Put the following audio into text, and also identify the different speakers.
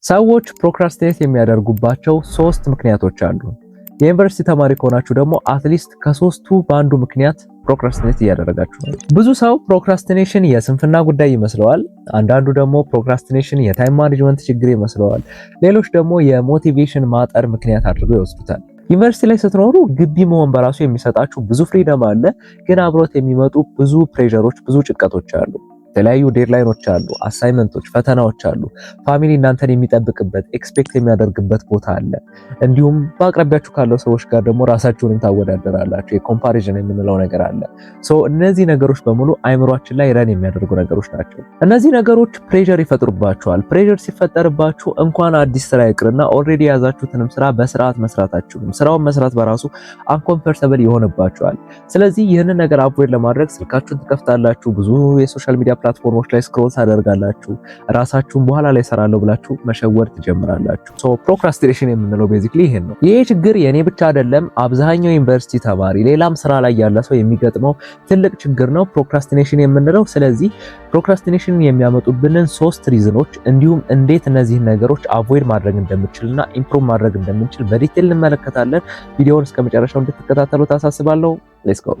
Speaker 1: ሰዎች ፕሮክራስቲኔት የሚያደርጉባቸው 3 ምክንያቶች አሉ። የዩኒቨርሲቲ ተማሪ ከሆናችሁ ደግሞ አትሊስት ከ3ቱ በአንዱ ምክንያት ፕሮክራስቲኔት እያደረጋችሁ ነው። ብዙ ሰው ፕሮክራስቲኔሽን የስንፍና ጉዳይ ይመስለዋል። አንዳንዱ ደግሞ ፕሮክራስቲኔሽን የታይም ማኔጅመንት ችግር ይመስለዋል። ሌሎች ደግሞ የሞቲቬሽን ማጠር ምክንያት አድርገው ይወስዱታል። ዩኒቨርሲቲ ላይ ስትኖሩ ግቢ መሆን በራሱ የሚሰጣችሁ ብዙ ፍሪደም አለ፣ ግን አብሮት የሚመጡ ብዙ ፕሬሸሮች፣ ብዙ ጭንቀቶች አሉ። የተለያዩ ዴድላይኖች አሉ፣ አሳይመንቶች፣ ፈተናዎች አሉ። ፋሚሊ እናንተን የሚጠብቅበት ኤክስፔክት የሚያደርግበት ቦታ አለ። እንዲሁም በአቅራቢያችሁ ካለው ሰዎች ጋር ደግሞ ራሳችሁንም ታወዳደራላችሁ። የኮምፓሪዥን የምንለው ነገር አለ። እነዚህ ነገሮች በሙሉ አይምሯችን ላይ ረን የሚያደርጉ ነገሮች ናቸው። እነዚህ ነገሮች ፕሬሸር ይፈጥሩባችኋል። ፕሬሸር ሲፈጠርባችሁ እንኳን አዲስ ስራ ይቅርና ኦልሬዲ የያዛችሁትንም ስራ በስርዓት መስራት አትችሉም። ስራውን መስራት በራሱ አንኮምፈርተብል ይሆንባችኋል። ስለዚህ ይህንን ነገር አቮይድ ለማድረግ ስልካችሁን ትከፍታላችሁ፣ ብዙ የሶሻል ሚዲያ ፕላትፎርሞች ላይ ስክሮል ታደርጋላችሁ። ራሳችሁን በኋላ ላይ ሰራለሁ ብላችሁ መሸወድ ትጀምራላችሁ። ፕሮክራስቲኔሽን የምንለው ቤዚክሊ ይሄን ነው። ይሄ ችግር የኔ ብቻ አይደለም፣ አብዛኛው ዩኒቨርሲቲ ተማሪ ሌላም ስራ ላይ ያለ ሰው የሚገጥመው ትልቅ ችግር ነው ፕሮክራስቲኔሽን የምንለው። ስለዚህ ፕሮክራስቲኔሽንን የሚያመጡብንን 3 ሪዝኖች እንዲሁም እንዴት እነዚህን ነገሮች አቮይድ ማድረግ እንደምንችልና ኢምፕሩቭ ማድረግ እንደምንችል በዲቴል እንመለከታለን። ቪዲዮውን እስከ መጨረሻው እንድትከታተሉ ታሳስባለሁ። ሌትስ ጎ